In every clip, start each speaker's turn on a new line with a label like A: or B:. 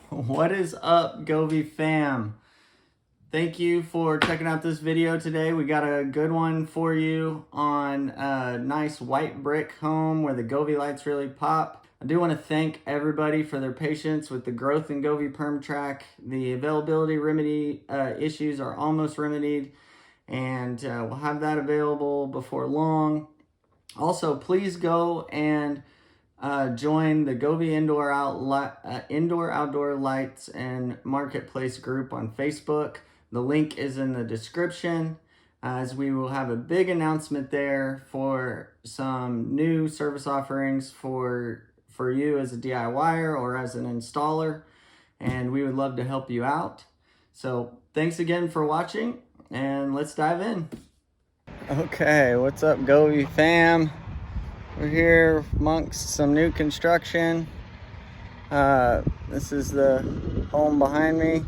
A: What is up, Govee fam? Thank you for checking out this video today. We got a good one for you on a nice white brick home where the Govee lights really pop. I do want to thank everybody for their patience with the growth in Govee Perm Track. The availability remedy issues are almost remedied, and we'll have that available before long. Also, please go and join the Govee Indoor Outdoor Lights and Marketplace group on Facebook. The link is in the description, as we will have a big announcement there for some new service offerings for you as a DIYer or as an installer, and we would love to help you out. So thanks again for watching, and let's dive in. Okay, what's up, Govee fam? We're here amongst some new construction. This is the home behind me.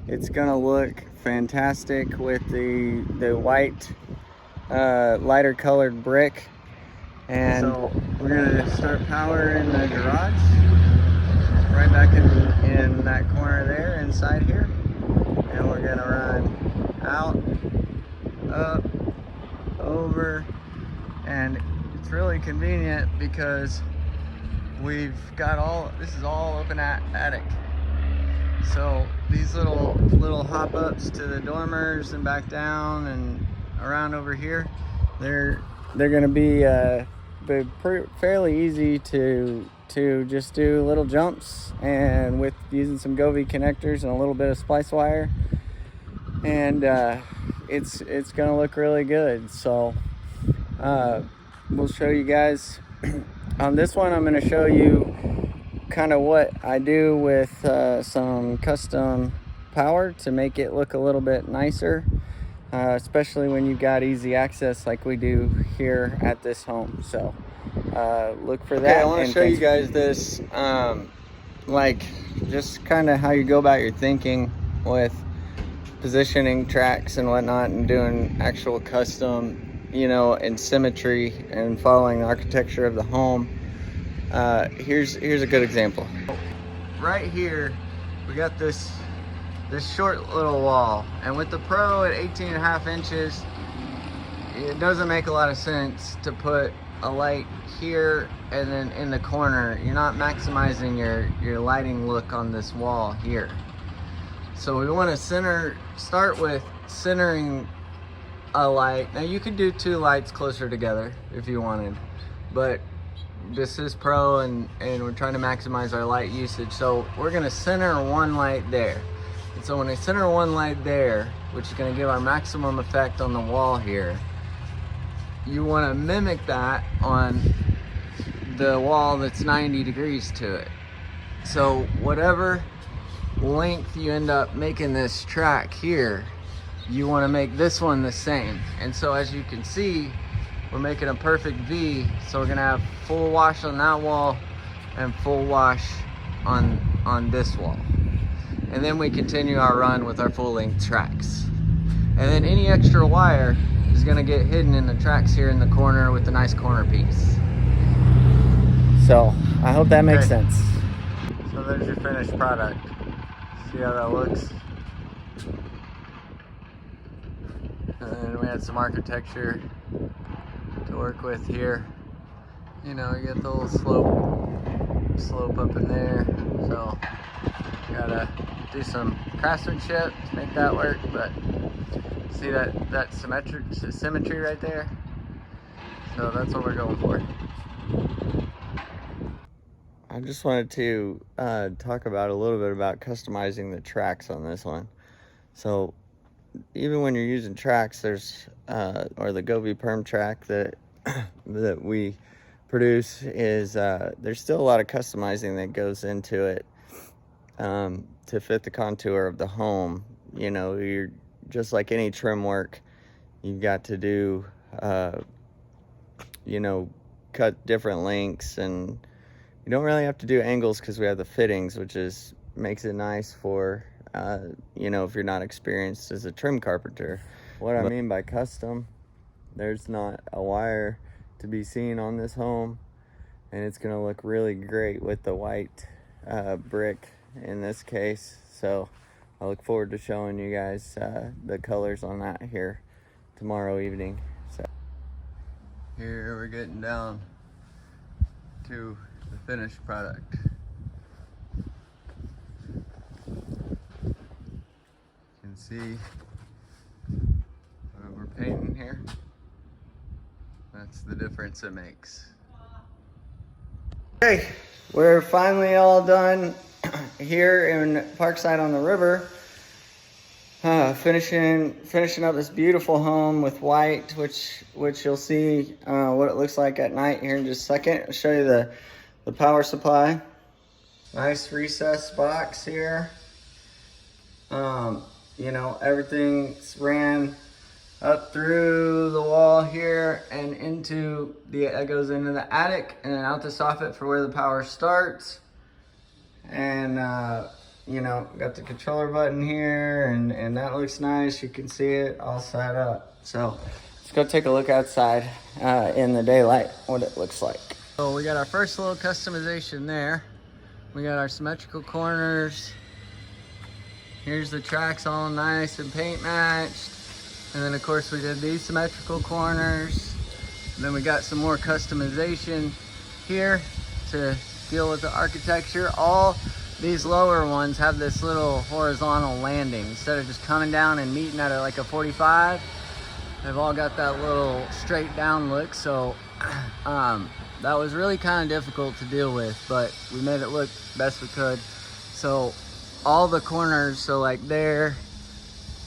A: It's gonna look fantastic with the white, lighter colored brick. And so we're gonna start power in the garage, right back in that corner there, inside here. And we're gonna run out, up, over, and it's really convenient because we've got this is all open attic. So these little hop ups to the dormers and back down and around over here, they're gonna be fairly easy to just do little jumps, and with using some Govee connectors and a little bit of splice wire, and it's gonna look really good. So we'll show you guys. On this one, I'm going to show you kind of what I do with some custom power to make it look a little bit nicer, especially when you've got easy access like we do here at this home. So look for that. Okay, I want to show you guys this, like just kind of how you go about your thinking with positioning tracks and whatnot, and doing actual custom, in symmetry and following the architecture of the home. Here's a good example. Right here, we got this short little wall, and with the Pro at 18.5 inches, it doesn't make a lot of sense to put a light here and then in the corner. You're not maximizing your lighting look on this wall here. So we want to start with centering a light. Now you could do two lights closer together if you wanted, but this is Pro and we're trying to maximize our light usage. So we're gonna center one light there. And so when I center one light there, which is gonna give our maximum effect on the wall here, you wanna mimic that on the wall that's 90 degrees to it. So whatever length you end up making this track here, you want to make this one the same. And so as you can see, we're making a perfect V. So we're gonna have full wash on that wall and full wash on this wall, and then we continue our run with our full length tracks. And then any extra wire is gonna get hidden in the tracks here in the corner with a nice corner piece. So I hope that makes sense. So there's your finished product. See how that looks? And then we had some architecture to work with here. You get the little slope up in there. So gotta do some craftsmanship to make that work. But see that symmetry right there? So that's what we're going for. I just wanted to talk about a little bit about customizing the tracks on this one. So even when you're using tracks, there's or the Govee Perm track that we produce is there's still a lot of customizing that goes into it to fit the contour of the home. You're just like any trim work, you've got to do cut different lengths, and you don't really have to do angles because we have the fittings, which makes it nice for if you're not experienced as a trim carpenter. What I mean by custom, there's not a wire to be seen on this home, and it's gonna look really great with the white brick in this case. So I look forward to showing you guys the colors on that here tomorrow evening. So here we're getting down to the finished product. You can see what we're painting here. That's the difference it makes. Okay, we're finally all done here in Parkside on the river. Finishing up this beautiful home with white, which you'll see what it looks like at night here in just a second. I'll show you the power supply. Nice recessed box here. You know, everything's ran up through the wall here and into it goes into the attic and then out the soffit for where the power starts. And you know, got the controller button here, and that looks nice. You can see it all set up. So let's go take a look outside in the daylight, what it looks like. So we got our first little customization there. We got our symmetrical corners. Here's the tracks all nice and paint matched. And then of course we did these symmetrical corners. And then we got some more customization here to deal with the architecture. All these lower ones have this little horizontal landing. Instead of just coming down and meeting at like a 45, they've all got that little straight down look. So that was really kind of difficult to deal with, but we made it look best we could. So all the corners, so like there,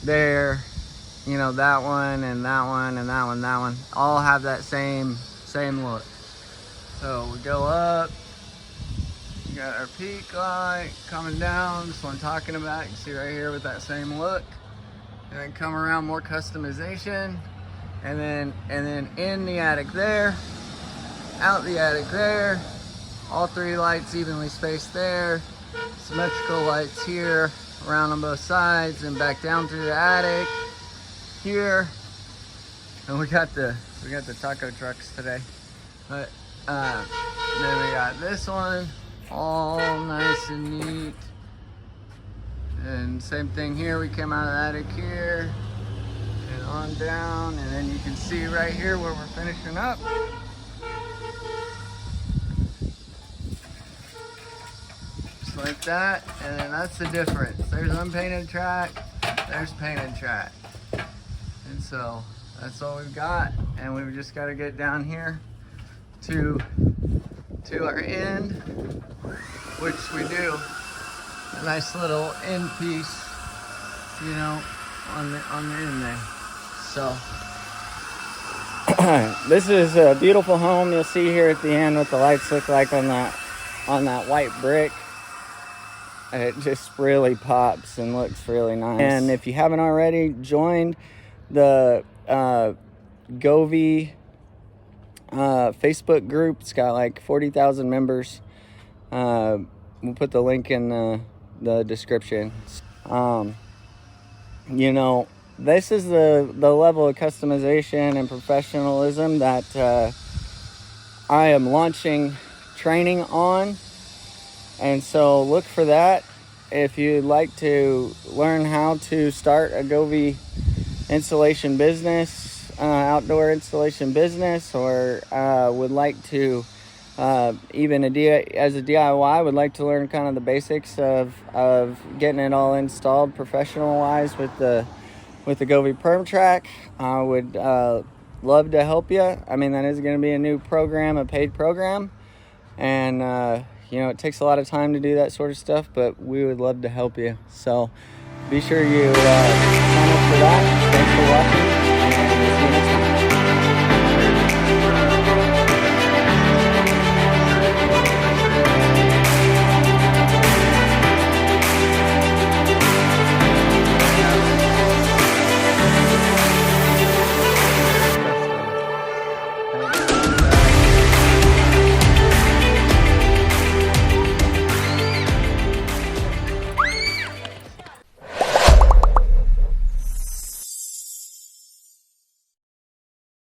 A: you know, that one and that one and that one, all have that same look. So we go up. We got our peak light coming down, this one I'm talking about. You can see right here with that same look. And then come around, more customization. And then in the attic there, out the attic there, all three lights evenly spaced there. Symmetrical lights here, around on both sides, and back down through the attic here. And we got the taco trucks today. But then we got this one, all nice and neat. And same thing here, we came out of the attic here and on down, and then you can see right here where we're finishing up. Just like that, and then that's the difference. There's unpainted track, there's painted track. And so that's all we've got, and we've just got to get down here to our end, which we do. A nice little end piece, you know, on the end there. So this is a beautiful home. You'll see here at the end what the lights look like on that white brick. It just really pops and looks really nice. And if you haven't already joined the Govee Facebook group, it's got like 40,000 members. We'll put the link in the description. You know, this is the level of customization and professionalism that I am launching training on. And so look for that. If you'd like to learn how to start a Govee installation business, outdoor installation business, or would like to even as a DIY, would like to learn kind of the basics of getting it all installed professional wise with the Govee Perm Track, I would love to help you. I mean, that is going to be a new program, a paid program, and you know, it takes a lot of time to do that sort of stuff, but we would love to help you. So be sure you sign up for that. Thanks for watching.